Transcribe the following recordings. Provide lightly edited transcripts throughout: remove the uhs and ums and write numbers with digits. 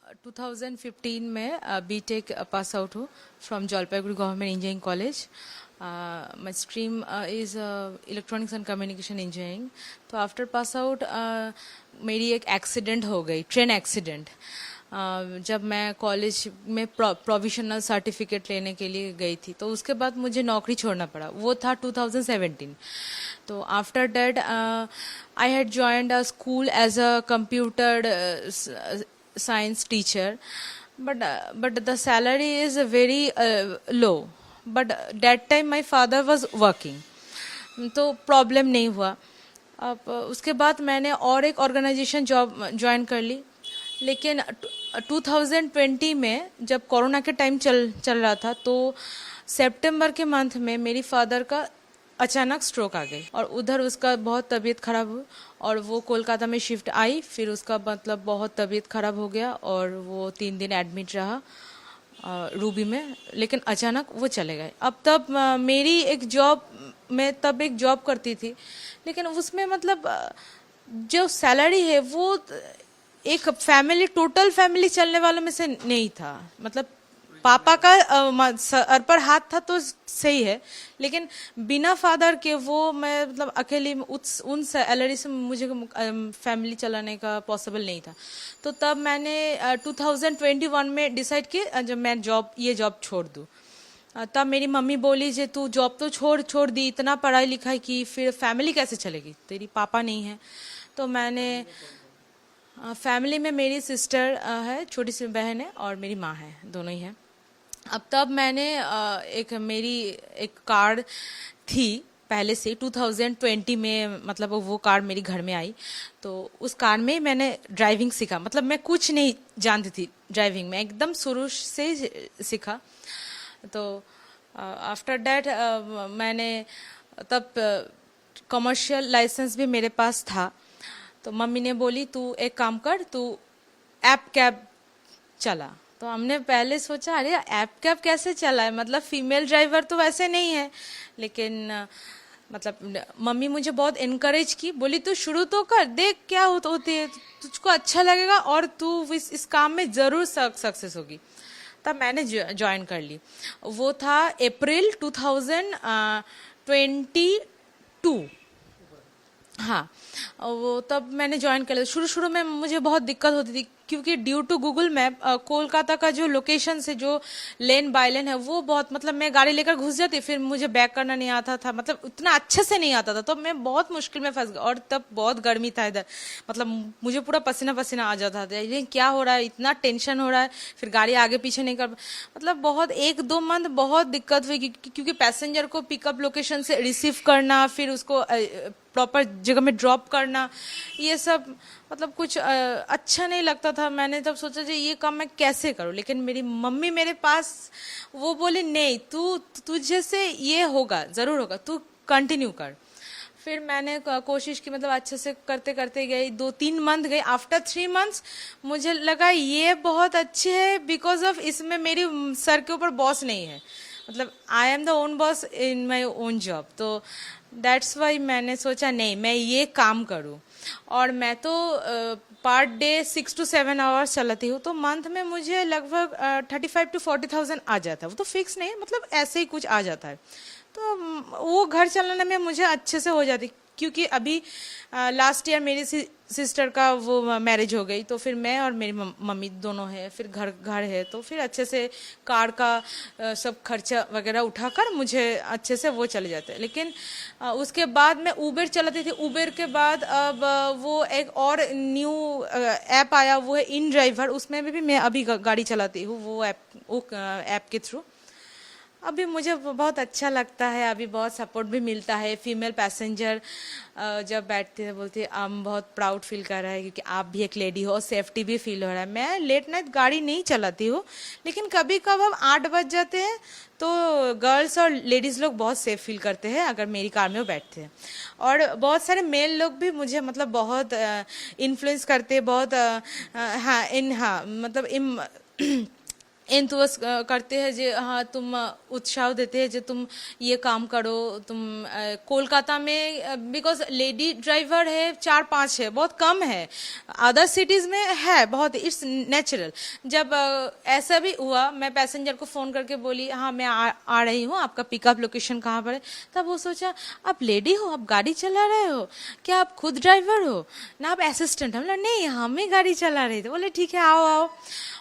2015 में BTech pass out हूँ from Jalpaiguri government engineering college. My stream is electronics and communication engineering. तो after pass out मेरी एक accident हो गई, ट्रेन एक्सीडेंट। जब मैं कॉलेज में प्रोविजनल सर्टिफिकेट लेने के लिए गई थी, तो उसके बाद मुझे नौकरी छोड़ना पड़ा। वो था 2017। तो after that I had joined a school as a computer science teacher, but the salary is very low, but that time my father was working, तो प्रॉब्लम नहीं हुआ। अब उसके बाद मैंने और एक ऑर्गेनाइजेशन जॉब ज्वाइन कर ली। लेकिन 2020 में जब कोरोना के टाइम चल रहा था, तो सितंबर के मंथ में मेरी फादर का अचानक स्ट्रोक आ गई और उधर उसका बहुत तबीयत खराब हुई और वो कोलकाता में शिफ्ट आई। फिर उसका मतलब बहुत तबीयत खराब हो गया और वो 3 दिन एडमिट रहा रूबी में। लेकिन अचानक वो चले गए। अब तब मेरी एक जॉब, मैं तब एक जॉब करती थी, लेकिन उसमें मतलब जो सैलरी है वो एक फैमिली, टोटल फैमिली चलने वालों में से नहीं था। मतलब पापा का सर पर हाथ था तो सही है, लेकिन बिना फादर के वो मैं मतलब अकेली उन सैलरी से मुझे फैमिली चलाने का पॉसिबल नहीं था। तो तब मैंने 2021 में डिसाइड किया जब मैं ये जॉब छोड़ दूँ। तब मेरी मम्मी बोली जे तू जॉब तो छोड़ दी, इतना पढ़ाई लिखाई की, फिर फैमिली कैसे चलेगी, तेरी पापा नहीं है। तो मैंने फैमिली में मेरी सिस्टर है, छोटी सी बहन है, और मेरी माँ है, दोनों ही हैं। अब तब मैंने मेरी एक कार थी पहले से 2020 में, मतलब वो कार मेरी घर में आई। तो उस कार में मैंने ड्राइविंग सीखा। मतलब मैं कुछ नहीं जानती थी ड्राइविंग में, एकदम शुरू से सीखा। तो आफ्टर दैट मैंने तब कमर्शियल लाइसेंस भी मेरे पास था। तो मम्मी ने बोली तू एक काम कर, तू ऐप कैब चला। तो हमने पहले सोचा अरे ऐप कैब कैसे चला है, मतलब फीमेल ड्राइवर तो वैसे नहीं है। लेकिन मतलब मम्मी मुझे बहुत इनकरेज की, बोली तू शुरू तो कर, देख क्या होती है, तुझको अच्छा लगेगा और तू इस काम में जरूर सक्सेस होगी। तब मैंने ज्वाइन कर ली। वो था अप्रैल 2022। हाँ, वो तब मैंने ज्वाइन कर लिया। शुरू में मुझे बहुत दिक्कत होती थी, क्योंकि due to Google map Kolkata का जो लोकेशन से जो लेन बाय लेन है वो बहुत, मतलब मैं गाड़ी लेकर घुस जाती, फिर मुझे बैक करना नहीं आता था, मतलब उतना अच्छे से नहीं आता था। तो मैं बहुत मुश्किल में फंस गई। और तब बहुत गर्मी था इधर, मतलब मुझे पूरा पसीना पसीना आ जाता था, ये क्या हो रहा है, इतना टेंशन हो रहा है। फिर गाड़ी आगे पीछे नहीं कर, मतलब बहुत 1-2 मंथ बहुत दिक्कत हुई, क्योंकि पैसेंजर को पिकअप लोकेशन से रिसीव करना, फिर उसको प्रॉपर जगह में ड्रॉप करना, ये सब मतलब कुछ अच्छा नहीं लगता था। मैंने तब सोचा जी ये काम मैं कैसे करूं। लेकिन मेरी मम्मी मेरे पास, वो बोली नहीं, तुझे से ये होगा, जरूर होगा, तू कंटिन्यू कर। फिर मैंने कोशिश की, मतलब अच्छे से करते करते गई। 2-3 मंथ गई। आफ्टर 3 मंथ्स मुझे लगा ये बहुत अच्छे है, बिकॉज ऑफ इसमें मेरी सर के ऊपर बॉस नहीं है, मतलब I am the own boss in my own job. तो दैट्स वाई मैंने सोचा नहीं, मैं ये काम करूं। और मैं तो पर डे 6 to 7 आवर्स चलाती हूँ। तो मंथ में मुझे लगभग 35 to 40,000 आ जाता है। वो तो फिक्स नहीं है, मतलब ऐसे ही कुछ आ जाता है। तो वो घर चलाने में मुझे अच्छे से हो जाती, क्योंकि अभी लास्ट ईयर मेरी सिस्टर का वो मैरिज हो गई। तो फिर मैं और मेरी मम्मी दोनों है, फिर घर है, तो फिर अच्छे से कार का सब खर्चा वगैरह उठाकर मुझे अच्छे से वो चले जाते हैं। लेकिन उसके बाद मैं उबेर चलाती थी। उबेर के बाद अब वो एक और न्यू ऐप आया, वो है इन ड्राइवर। उसमें भी मैं अभी गाड़ी चलाती हूँ, वो ऐप के थ्रू। अभी मुझे बहुत अच्छा लगता है, अभी बहुत सपोर्ट भी मिलता है। फीमेल पैसेंजर जब बैठते हैं बोलते हैं हम बहुत प्राउड फील कर रहा है, क्योंकि आप भी एक लेडी हो, सेफ्टी भी फील हो रहा है। मैं लेट नाइट गाड़ी नहीं चलाती हूँ, लेकिन कभी कभार 8 बज जाते हैं तो गर्ल्स और लेडीज़ लोग बहुत सेफ फील करते हैं अगर मेरी कार में वो बैठते हैं। और बहुत सारे मेल लोग भी मुझे मतलब बहुत इन्फ्लुएंस करते हैं, बहुत मतलब एंथुअस करते हैं जे हाँ तुम उत्साह देते हैं जे तुम ये काम करो तुम कोलकाता में बिकॉज लेडी ड्राइवर है 4-5 है बहुत कम है अदर सिटीज में है बहुत इट्स नेचुरल जब ऐसा भी हुआ मैं पैसेंजर को फोन करके बोली हाँ मैं आ रही हूँ आपका पिकअप लोकेशन कहाँ पर है तब वो सोचा आप लेडी हो आप गाड़ी चला रहे हो क्या आप खुद ड्राइवर हो ना आप असिस्टेंट हो नहीं हम ही गाड़ी चला रहे थे बोले ठीक है आओ आओ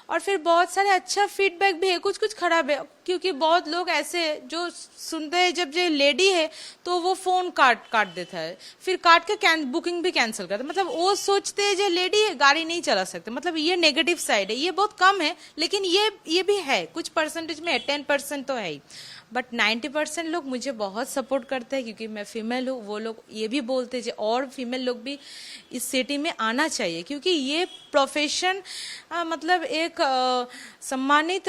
और फिर बहुत सारे अच्छा फीडबैक भी है कुछ कुछ खराब है क्योंकि बहुत लोग ऐसे जो सुनते हैं जब ये लेडी है तो वो फोन काट देता है फिर काट के बुकिंग भी कैंसिल करता है मतलब वो सोचते हैं जो लेडी है गाड़ी नहीं चला सकते मतलब ये नेगेटिव साइड है ये बहुत कम है लेकिन ये भी है कुछ परसेंटेज में 10% तो है ही बट 90% लोग मुझे बहुत सपोर्ट करते हैं क्योंकि मैं फीमेल हूँ वो लोग ये भी बोलते हैं और फीमेल लोग भी इस सिटी में आना चाहिए क्योंकि ये प्रोफेशन मतलब एक सम्मानित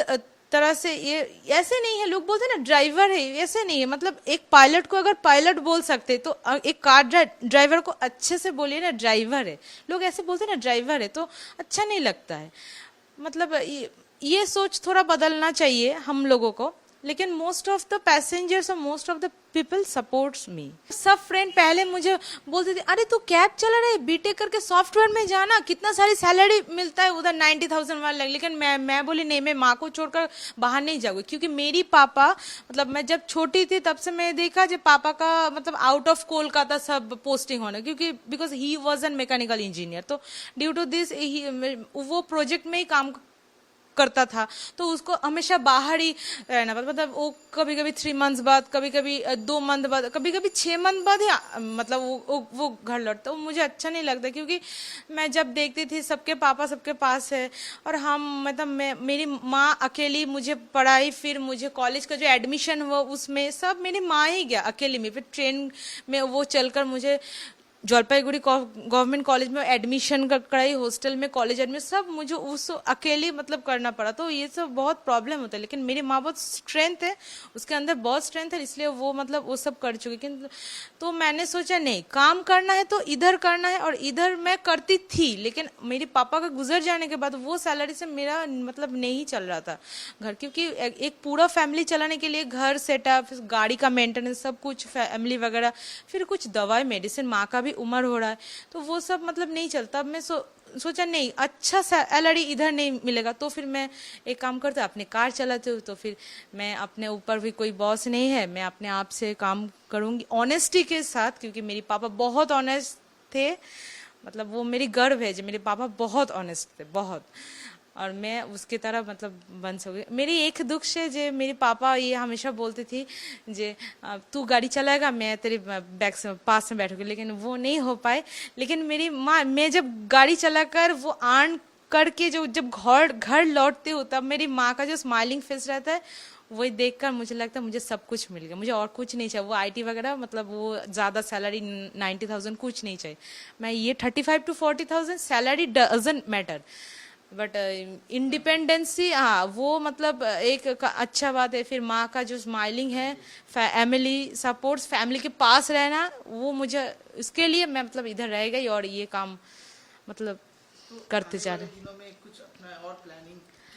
तरह से ये ऐसे नहीं है लोग बोलते हैं ना ड्राइवर है ऐसे नहीं है मतलब एक पायलट को अगर पायलट बोल सकते तो एक कार ड्राइवर को अच्छे से बोलिए ना ड्राइवर है लोग ऐसे बोलते हैं ना ड्राइवर है तो अच्छा नहीं लगता है मतलब ये सोच थोड़ा बदलना चाहिए हम लोगों को लेकिन मोस्ट ऑफ द पैसेंजर्स और most of the people supports me सब फ्रेंड पहले मुझे बोलते थे अरे तू कैब चला रहे बीटेक करके सॉफ्टवेयर में जाना कितना सारी सैलरी मिलता है उधर 90,000 वाला लेकिन मैं बोली नहीं मैं माँ को छोड़कर बाहर नहीं जाऊंगी क्योंकि मेरी पापा मतलब मैं जब छोटी थी तब से मैं देखा जब पापा का मतलब आउट ऑफ कोलकाता सब पोस्टिंग होना क्योंकि because he was an mechanical engineer तो ड्यू टू दिस वो प्रोजेक्ट में ही काम करता था तो उसको हमेशा बाहर ही रहना पड़ता मतलब वो कभी कभी 3 मंथ्स बाद कभी कभी 2 मंथ बाद कभी कभी 6 मंथ बाद ही मतलब वो घर लौटता वो मुझे अच्छा नहीं लगता क्योंकि मैं जब देखती थी सबके पापा सबके पास है और हम मतलब मेरी माँ अकेली मुझे पढ़ाई फिर मुझे कॉलेज का जो एडमिशन हुआ उसमें सब मेरी माँ ही गया अकेली में फिर ट्रेन में वो चलकर मुझे जलपाईगुड़ी गवर्नमेंट कॉलेज में एडमिशन कराई हॉस्टल में कॉलेज एडमिशन सब मुझे उस अकेले मतलब करना पड़ा तो ये सब बहुत प्रॉब्लम होता है लेकिन मेरी माँ बहुत स्ट्रेंथ है उसके अंदर बहुत स्ट्रेंथ है इसलिए वो मतलब वो सब कर चुकी लेकिन तो मैंने सोचा नहीं काम करना है तो इधर करना है और इधर मैं करती थी लेकिन मेरे पापा का गुजर जाने के बाद वो सैलरी से मेरा मतलब नहीं चल रहा था घर क्योंकि एक पूरा फैमिली चलाने के लिए घर सेटअप गाड़ी का मेंटेनेंस सब कुछ फैमिली वगैरह फिर कुछ दवाई मेडिसिन माँ का भी उम्र हो रहा है तो वो सब मतलब नहीं चलता मैं सोचा नहीं अच्छा सैलरी इधर नहीं मिलेगा तो फिर मैं एक काम करता अपने कार चलाती हूँ तो फिर मैं अपने ऊपर भी कोई बॉस नहीं है मैं अपने आप से काम करूँगी ऑनेस्टी के साथ क्योंकि मेरे पापा बहुत ऑनेस्ट थे मतलब वो मेरी गर्व है जो मेरे पापा बहुत ऑनेस्ट थे बहुत और मैं उसकी तरह मतलब बन सकूँ मेरी एक दुख से जो मेरे पापा ये हमेशा बोलती थी जे तू गाड़ी चलाएगा मैं तेरे बैक से पास में बैठूंगी लेकिन वो नहीं हो पाए लेकिन मेरी माँ मैं जब गाड़ी चलाकर वो अर्न करके जो जब घर लौटती हूँ तब मेरी माँ का जो स्माइलिंग फेस रहता है वही देखकर मुझे लगता है मुझे सब कुछ मिल गया मुझे और कुछ नहीं चाहिए वो आईटी वगैरह मतलब वो ज़्यादा सैलरी 90,000 कुछ नहीं चाहिए मैं ये 35 to 40,000 salary doesn't matter but independency हाँ वो मतलब एक अच्छा बात है फिर माँ का जो स्माइलिंग है फैमिली सपोर्ट्स फैमिली के पास रहना वो मुझे उसके लिए मैं मतलब इधर रह गई और ये काम मतलब करते जा रहे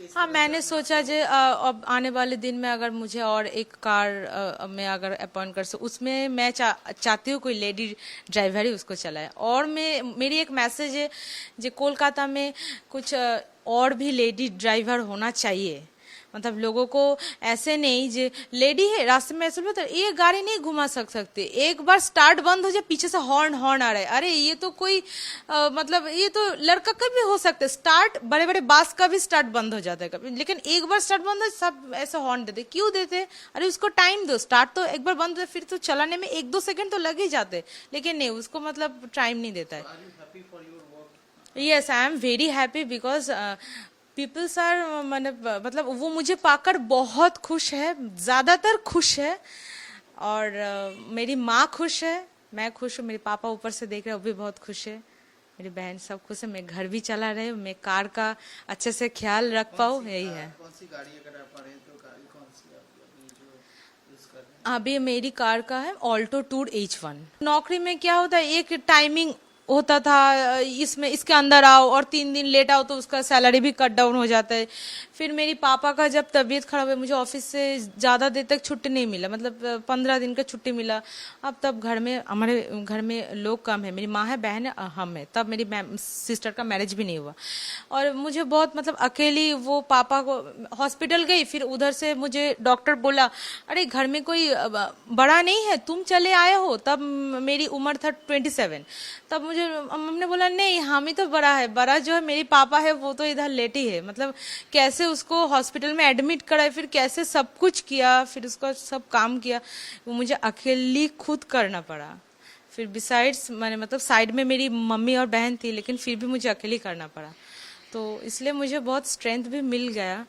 हाँ मैंने सोचा जो अब आने वाले दिन में अगर मुझे और एक कार में अगर अपॉइंट कर सकूँ उसमें मैं चाहती हूँ कोई लेडी ड्राइवर ही उसको चलाए और मेरी एक मैसेज है जो कोलकाता में कुछ और भी लेडी ड्राइवर होना चाहिए मतलब लोगों को ऐसे नहीं जो लेडी है रास्ते में ऐसे बोलते ये गाड़ी नहीं घुमा सकते एक बार स्टार्ट बंद हो जाए पीछे से हॉर्न आ रहा है अरे ये तो कोई मतलब ये तो लड़का का भी हो सकता है स्टार्ट बड़े बड़े बास का भी स्टार्ट बंद हो जाता है कभी लेकिन एक बार स्टार्ट बंद हो सब ऐसे हॉर्न देते क्यों देते अरे उसको टाइम दो स्टार्ट तो एक बार बंद हो फिर तो चलाने में 1-2 सेकंड तो लग ही जाते लेकिन नहीं उसको मतलब टाइम नहीं देता है yes I am very happy because peoples are मतलब वो मुझे पाकर बहुत खुश है ज़्यादातर खुश है और मेरी माँ खुश है मैं खुश हूँ मेरे पापा ऊपर से देख रहे हैं वो भी बहुत खुश है मेरी बहन सब खुश है मैं घर भी चला रहे हूँ मैं कार का अच्छे से ख्याल रख पाऊँ यही है कौन सी गाड़ी अगर आप पढ़े तो गाड़ी कौन सी अभी जो यूज कर रहे हैं अभी मेरी कार का है ऑल्टो टूर H1 नौकरी में क्या होता है एक टाइमिंग होता था इसमें इसके अंदर आओ और 3 दिन लेट आओ तो उसका सैलरी भी कट डाउन हो जाता है। फिर मेरी पापा का जब तबीयत खराब हुई, मुझे ऑफिस से ज़्यादा देर तक छुट्टी नहीं मिला, मतलब 15 दिन का छुट्टी मिला। अब तब घर में हमारे घर में लोग कम है, मेरी माँ है, बहन है, हम है, तब मेरी सिस्टर का मैरिज भी नहीं हुआ और मुझे बहुत मतलब अकेली वो पापा को हॉस्पिटल गई। फिर उधर से मुझे डॉक्टर बोला अरे घर में कोई बड़ा नहीं है, तुम चले आए हो। तब मेरी उम्र था 27। तब मुझे हमने बोला नहीं हम ही तो बड़ा है, बड़ा जो है मेरी पापा है वो तो इधर लेटी है। मतलब कैसे उसको हॉस्पिटल में एडमिट कराए, फिर कैसे सब कुछ किया, फिर उसका सब काम किया, वो मुझे अकेली खुद करना पड़ा। फिर बिसाइड्स मैंने मतलब साइड में मेरी मम्मी और बहन थी, लेकिन फिर भी मुझे अकेली करना पड़ा। तो इसलिए मुझे बहुत स्ट्रेंथ भी मिल गया।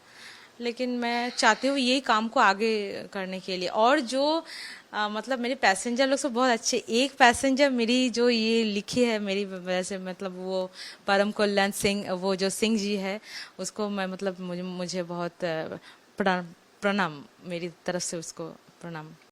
लेकिन मैं चाहती हूँ यही काम को आगे करने के लिए। और जो मतलब मेरे पैसेंजर लोग सब बहुत अच्छे। एक पैसेंजर मेरी जो ये लिखी है मेरी वजह से, मतलब वो परम कल्याण सिंह, वो जो सिंह जी है, उसको मैं मतलब मुझे बहुत प्रणाम, मेरी तरफ से उसको प्रणाम।